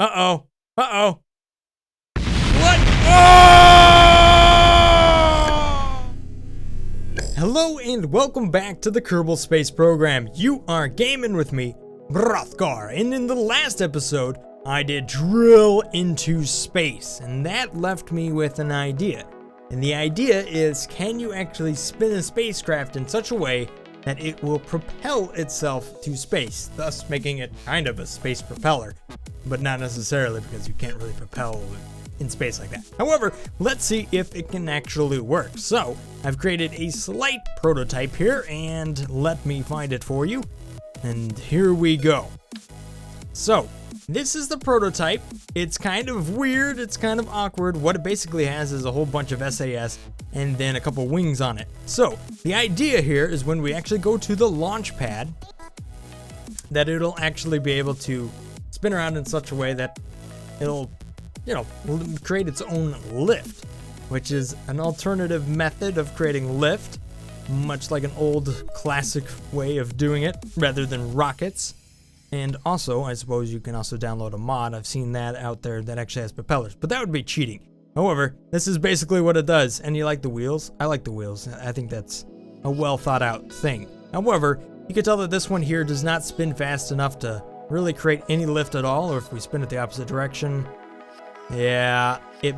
Uh-oh. Uh-oh. What? Oh! Hello and welcome back to the Kerbal Space Program. You are gaming with me, Brothgar, and in the last episode, I did drill into space, and that left me with an idea. And the idea is, can you actually spin a spacecraft in such a way that it will propel itself to space, thus making it kind of a space propeller, but not necessarily because you can't really propel in space like that. However, let's see if it can actually work. So, I've created a slight prototype here, and let me find it for you. And here we go. So, this is the prototype. It's kind of weird, it's kind of awkward. What it basically has is a whole bunch of SAS and then a couple wings on it. So, the idea here is when we actually go to the launch pad, that it'll actually be able to spin around in such a way that it'll, create its own lift, which is an alternative method of creating lift, much like an old classic way of doing it, rather than rockets. And also, I suppose you can also download a mod. I've seen that out there that actually has propellers, but that would be cheating. However, this is basically what it does. And you like the wheels? I like the wheels. I think that's a well thought out thing. However, you can tell that this one here does not spin fast enough to really create any lift at all, or if we spin it the opposite direction, yeah, you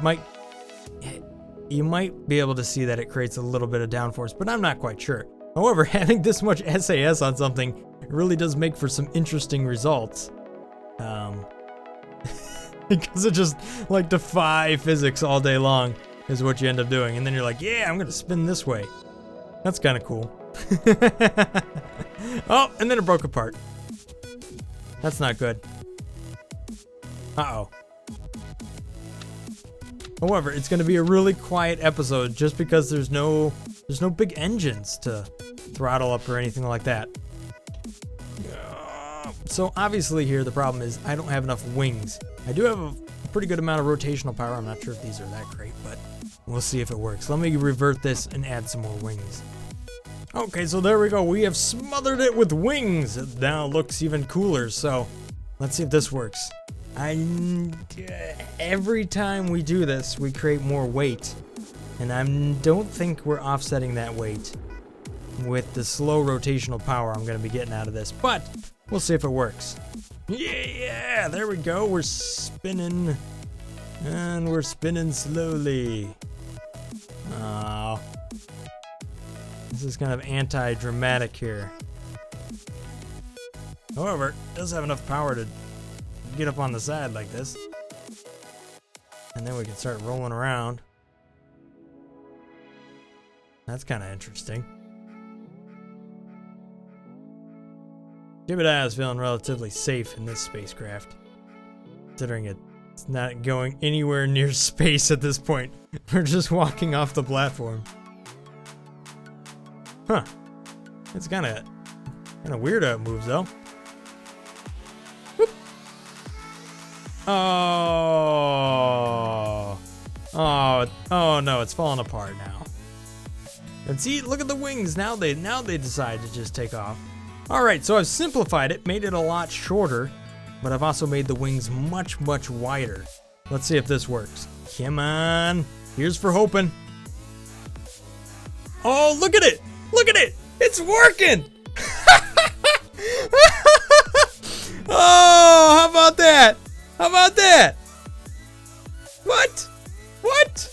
might be able to see that it creates a little bit of downforce, but I'm not quite sure. However, having this much SAS on something, it really does make for some interesting results. Because it just like defy physics all day long is what you end up doing. And then you're like, yeah, I'm gonna spin this way. That's kind of cool. Oh, and then it broke apart. That's not good. Uh-oh. However, it's gonna be a really quiet episode just because there's no big engines to throttle up or anything like that. So obviously here the problem is I don't have enough wings. I do have a pretty good amount of rotational power. I'm not sure if these are that great, but we'll see if it works. Let me revert this and add some more wings. Okay, so there we go. We have smothered it with wings. It now looks even cooler, so let's see if this works. Every time we do this, we create more weight, and I don't think we're offsetting that weight with the slow rotational power I'm going to be getting out of this, but we'll see if it works. Yeah, there we go. We're spinning, and we're spinning slowly. Oh, this is kind of anti-dramatic here. However, it does have enough power to get up on the side like this, and then we can start rolling around. That's kind of interesting. Kerbal is feeling relatively safe in this spacecraft, considering it's not going anywhere near space at this point. We're just walking off the platform. Huh. It's kind of weird how it moves though. Whoop. Oh no, it's falling apart now. And see, look at the wings. Now they decide to just take off. Alright, so I've simplified it, made it a lot shorter, but I've also made the wings much, much wider. Let's see if this works. Come on. Here's for hoping. Oh, look at it! Look at it! It's working! Oh, how about that? How about that? What? What?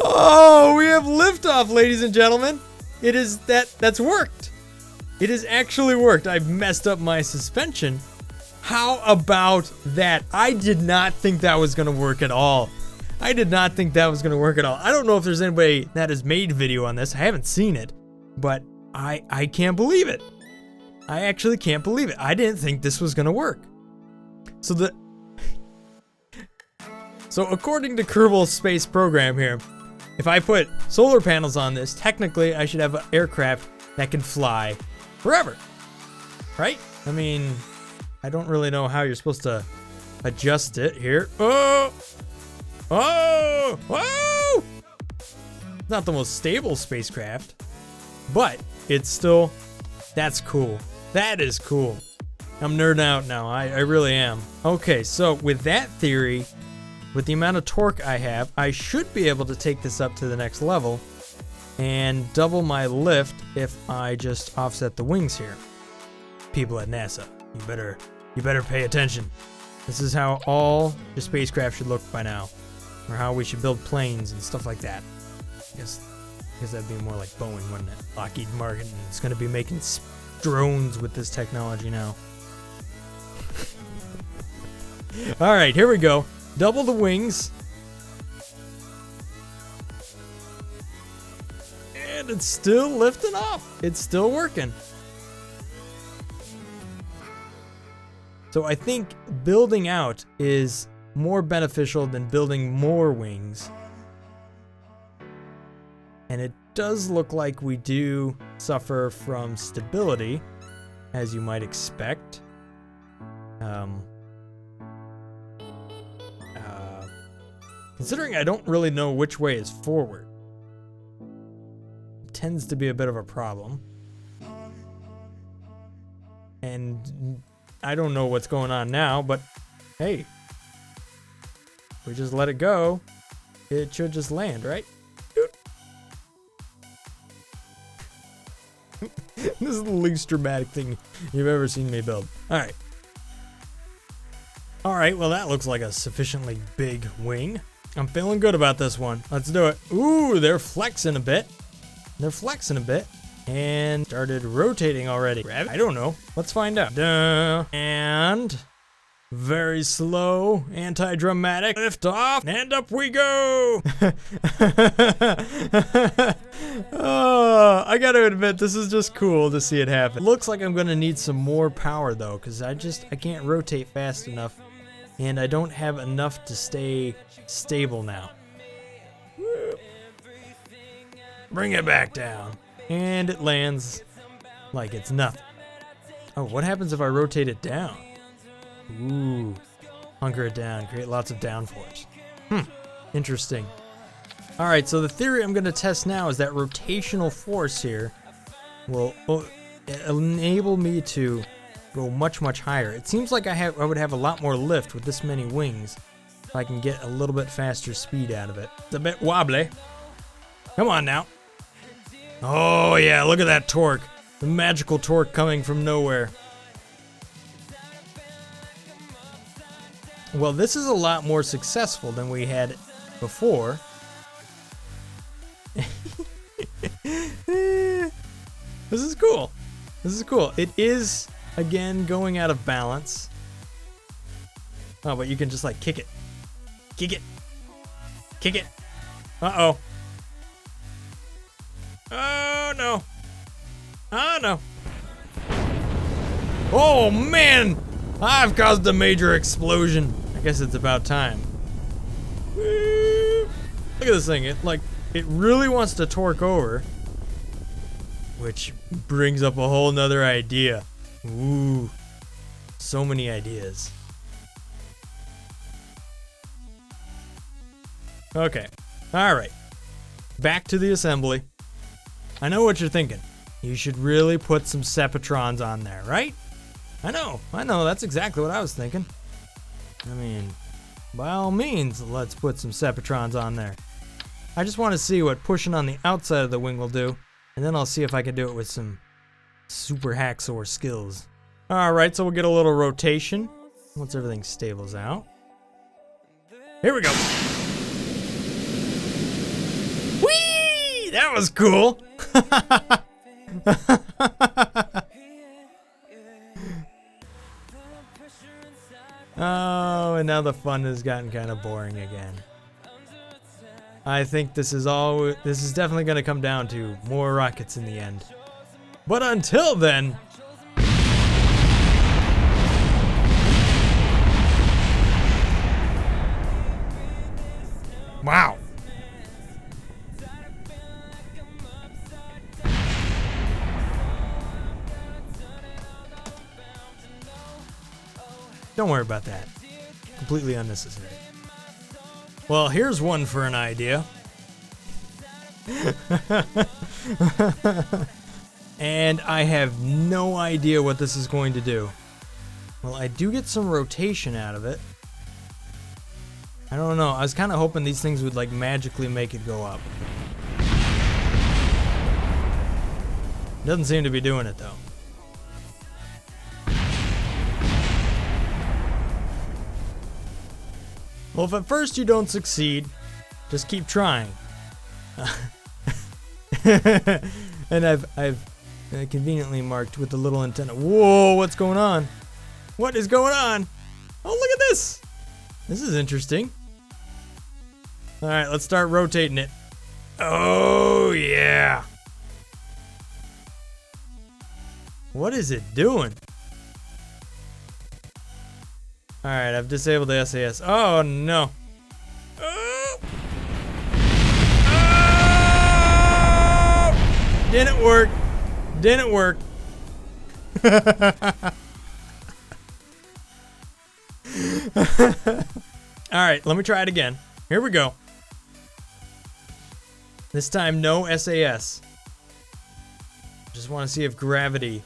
Oh, we have liftoff, ladies and gentlemen. That's worked. It has actually worked. I've messed up my suspension. How about that? I did not think that was gonna work at all. I did not think that was gonna work at all. I don't know if there's anybody that has made video on this. I haven't seen it, but I can't believe it. I actually can't believe it. I didn't think this was gonna work. So according to Kerbal Space Program here, if I put solar panels on this, technically I should have an aircraft that can fly forever, right? I mean, I don't really know how you're supposed to adjust it here. Oh! Oh! Whoa! Not the most stable spacecraft, but it's still That's cool. That is cool. I'm nerding out now. I really am. Okay, so with that theory, with the amount of torque I have, I should be able to take this up to the next level and double my lift if I just offset the wings here. People at NASA, you better pay attention. This is how all the spacecraft should look by now, or how we should build planes and stuff like that. I guess that'd be more like Boeing, wouldn't it? Lockheed Martin is going to be making drones with this technology now. All right, here we go. Double the wings. And it's still lifting off. It's still working. So I think building out is more beneficial than building more wings. And it does look like we do suffer from stability, as you might expect. Considering I don't really know which way is forward, it tends to be a bit of a problem. And I don't know what's going on now, but hey, we just let it go. It should just land, right? This is the least dramatic thing you've ever seen me build. All right. All right, well, that looks like a sufficiently big wing. I'm feeling good about this one. Let's do it. Ooh, they're flexing a bit. They're flexing a bit. And started rotating already. I don't know. Let's find out. Duh. And very slow, anti-dramatic lift off, and up we go. Oh, I gotta admit, this is just cool to see it happen. Looks like I'm gonna need some more power though, because I can't rotate fast enough, and I don't have enough to stay stable now. Bring it back down. And it lands like it's nothing. Oh, what happens if I rotate it down? Ooh, hunker it down, create lots of downforce. Interesting. All right, so the theory I'm gonna test now is that rotational force here will enable me to go much, much higher. It seems like I would have a lot more lift with this many wings if I can get a little bit faster speed out of it. It's a bit wobbly. Come on now. Oh yeah, look at that torque. The magical torque coming from nowhere. Well, this is a lot more successful than we had before. This is cool. This is cool. It is, again, going out of balance. Oh, but you can just like kick it. Kick it. Kick it. Uh-oh. Oh, no. Oh, no. Oh, man. I've caused a major explosion. I guess it's about time. Woo. Look at this thing. It really wants to torque over. Which brings up a whole nother idea. Ooh. So many ideas. Okay. Alright. Back to the assembly. I know what you're thinking. You should really put some Sepatrons on there, right? I know, that's exactly what I was thinking. I mean, by all means, let's put some Sepatrons on there. I just want to see what pushing on the outside of the wing will do, and then I'll see if I can do it with some super hacksaw skills. Alright, so we'll get a little rotation once everything stables out. Here we go. Whee! That was cool! Oh, and now the fun has gotten kind of boring again. I think this is definitely going to come down to more rockets in the end. But until then... Wow. Don't worry about that. Completely unnecessary. Well, here's one for an idea. And I have no idea what this is going to do. Well, I do get some rotation out of it. I don't know. I was kind of hoping these things would like magically make it go up. Doesn't seem to be doing it though. Well, if at first you don't succeed, just keep trying. And I've conveniently marked with the little antenna. Whoa, what's going on? What is going on? Oh, look at this. This is interesting. All right, let's start rotating it. Oh, yeah. What is it doing? All right, I've disabled the SAS. Oh, no. Oh. Oh. Didn't work. Didn't work. Alright, let me try it again. Here we go. This time, no SAS. Just want to see if gravity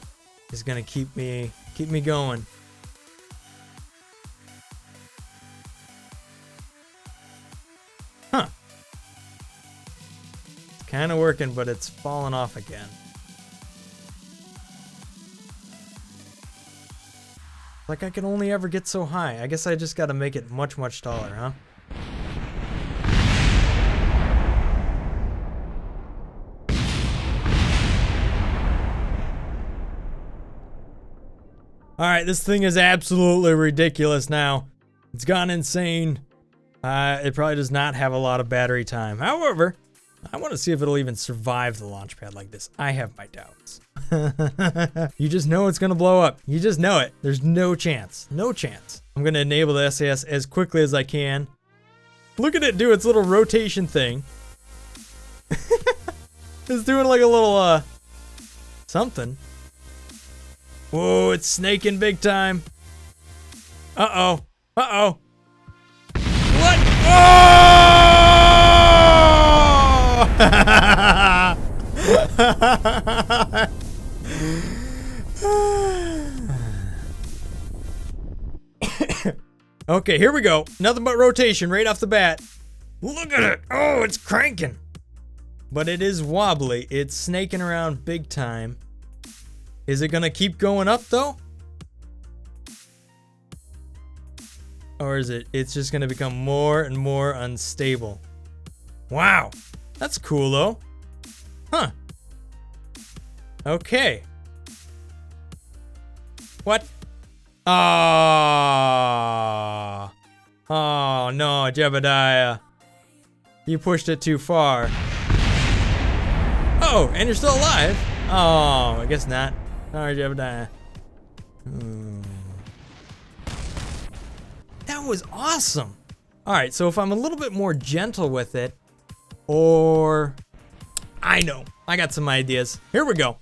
is gonna keep me going. Huh. It's kind of working, but it's falling off again. Like I can only ever get so high. I guess I just gotta make it much, much taller, huh? Alright, this thing is absolutely ridiculous now. It's gone insane. It probably does not have a lot of battery time. However, I want to see if it'll even survive the launch pad like this. I have my doubts. You just know it's gonna blow up. You just know it. There's no chance. No chance. I'm gonna enable the SAS as quickly as I can. Look at it do its little rotation thing. It's doing like a little, something. Whoa, it's snaking big time. Uh-oh. Uh-oh. What? Oh! Okay, here we go. Nothing but rotation right off the bat. Look at it. Oh, it's cranking. But it is wobbly. It's snaking around big time. Is it gonna keep going up though? Or is it's just gonna become more and more unstable? Wow, that's cool though. Huh. Okay. What? Ah. Oh no, Jebediah. You pushed it too far. Oh, and you're still alive? Oh, I guess not. Sorry, Jebediah. That was awesome. Alright, so if I'm a little bit more gentle with it, or... I know, I got some ideas. Here we go.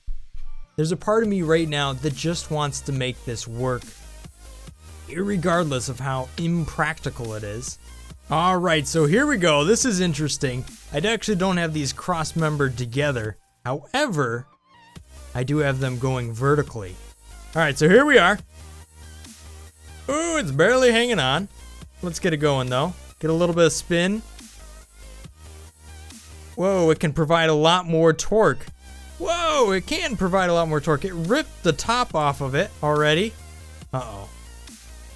There's a part of me right now that just wants to make this work, irregardless of how impractical it is. Alright, so here we go. This is interesting. I actually don't have these cross-membered together. However, I do have them going vertically. Alright, so here we are. Ooh, it's barely hanging on. Let's get it going though. Get a little bit of spin. Whoa, it can provide a lot more torque. Whoa, it can provide a lot more torque. It ripped the top off of it already. Uh-oh.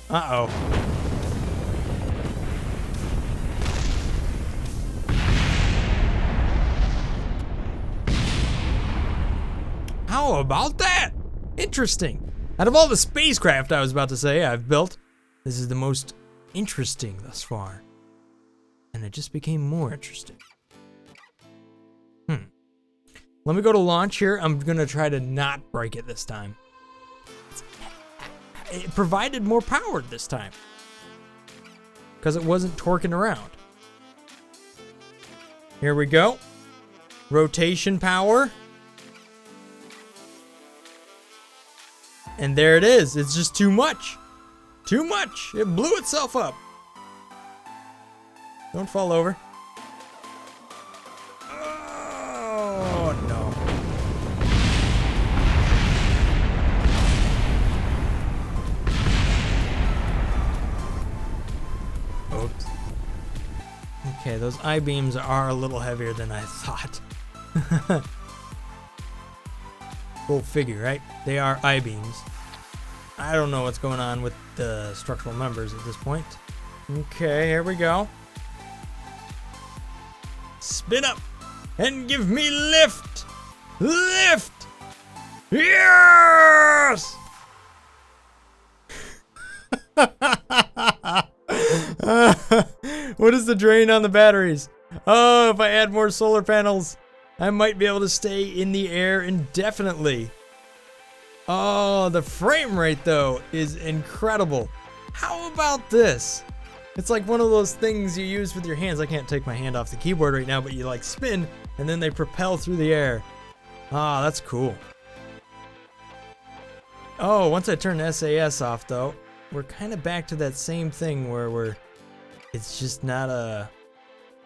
Uh-oh. How about that? Interesting. Out of all the spacecraft I was about to say I've built, this is the most interesting thus far. And it just became more interesting. Let me go to launch here. I'm gonna try to not break it this time. It provided more power this time, because it wasn't torquing around. Here we go. Rotation power. And there it is. It's just too much. Too much. It blew itself up. Don't fall over. Oh, no. Okay, those I-beams are a little heavier than I thought. Go figure, right? They are I-beams. I don't know what's going on with the structural members at this point. Okay, here we go. Spin up and give me lift! Lift! Yes! What is the drain on the batteries? Oh, if I add more solar panels, I might be able to stay in the air indefinitely. Oh, the frame rate though is incredible. How about this? It's like one of those things you use with your hands. I can't take my hand off the keyboard right now, but you like spin and then they propel through the air. Ah, that's cool. Oh, once I turn SAS off though, we're kind of back to that same thing where it's just not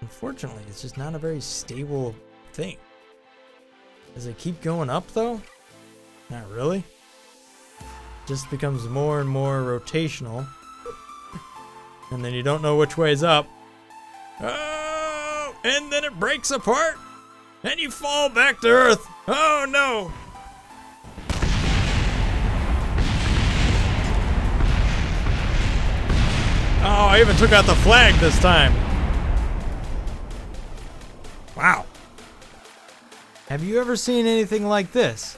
unfortunately, it's just not a very stable thing. Does it keep going up though? Not really. Just becomes more and more rotational. And then you don't know which way's up. Oh, and then it breaks apart. And you fall back to Earth. Oh no. Oh, I even took out the flag this time. Wow. Have you ever seen anything like this?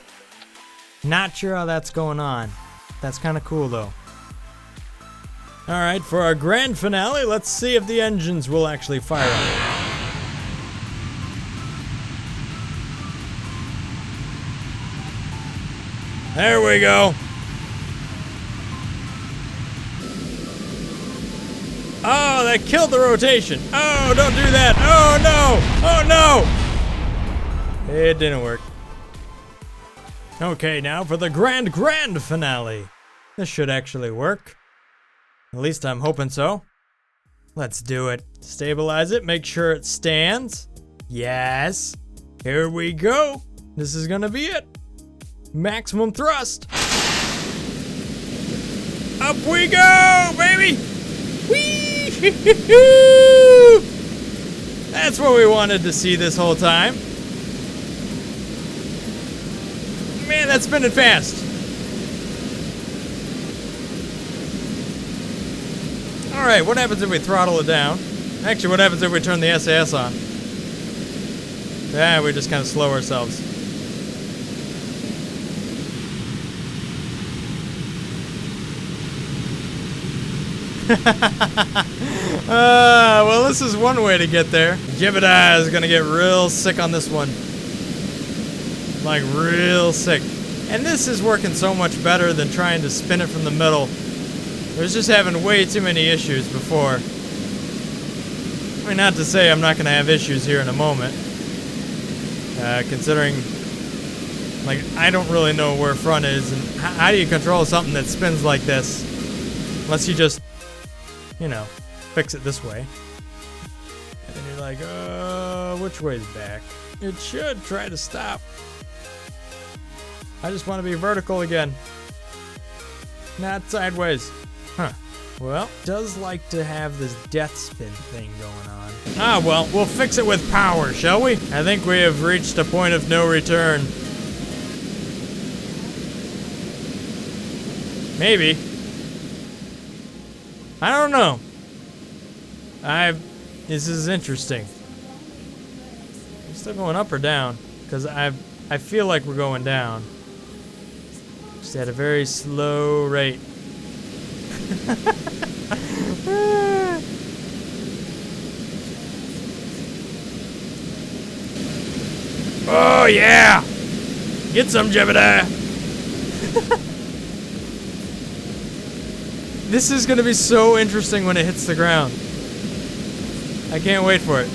Not sure how that's going on. That's kind of cool though. Alright, for our grand finale, let's see if the engines will actually fire up. There we go. Oh, that killed the rotation. Oh, don't do that. Oh no. Oh no. It didn't work. Okay, now for the grand finale. This should actually work. At least I'm hoping so. Let's do it. Stabilize it, make sure it stands. Yes. Here we go. This is gonna be it. Maximum thrust. Up we go, baby. Whee! That's what we wanted to see this whole time. Man, that's spinning fast. Alright, what happens if we throttle it down? Actually, what happens if we turn the SAS on? Yeah, we just kind of slow ourselves. Well, this is one way to get there. Jebediah is gonna get real sick on this one. Like, real sick. And this is working so much better than trying to spin it from the middle. I was just having way too many issues before. I mean, not to say I'm not gonna have issues here in a moment. Considering, like, I don't really know where front is, and how do you control something that spins like this? Unless you just, you know, fix it this way. And then you're like, which way's back? It should try to stop. I just want to be vertical again. Not sideways. Huh. Well, does like to have this death spin thing going on. Ah, well, we'll fix it with power, shall we? I think we have reached a point of no return. Maybe. I don't know. This is interesting. We're still going up or down? Because I feel like we're going down. Just at a very slow rate. Oh yeah! Get some, Jebediah! This is gonna be so interesting when it hits the ground. I can't wait for it.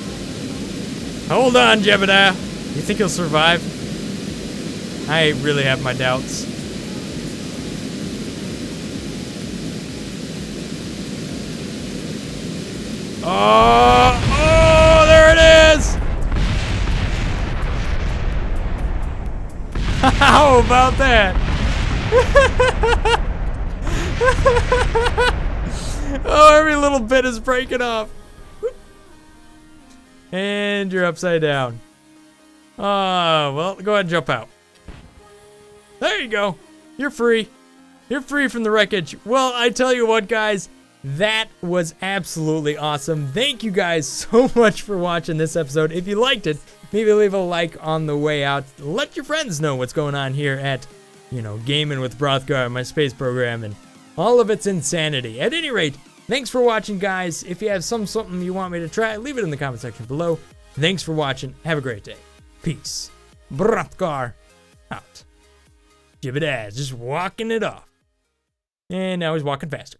Hold on, Jebediah. You think he'll survive? I really have my doubts. Oh, there it is! How about that? Oh, every little bit is breaking off. And you're upside down. Oh, well, go ahead and jump out. There you go. You're free. You're free from the wreckage. Well, I tell you what, guys, that was absolutely awesome. Thank you guys so much for watching this episode. If you liked it, maybe leave a like on the way out. Let your friends know what's going on here at, Gaming with Brothgar, my space program, and all of its insanity. At any rate, thanks for watching, guys. If you have something you want me to try, leave it in the comment section below. Thanks for watching. Have a great day. Peace. Brothgar out. Jibbidaz, just walking it off. And now he's walking faster.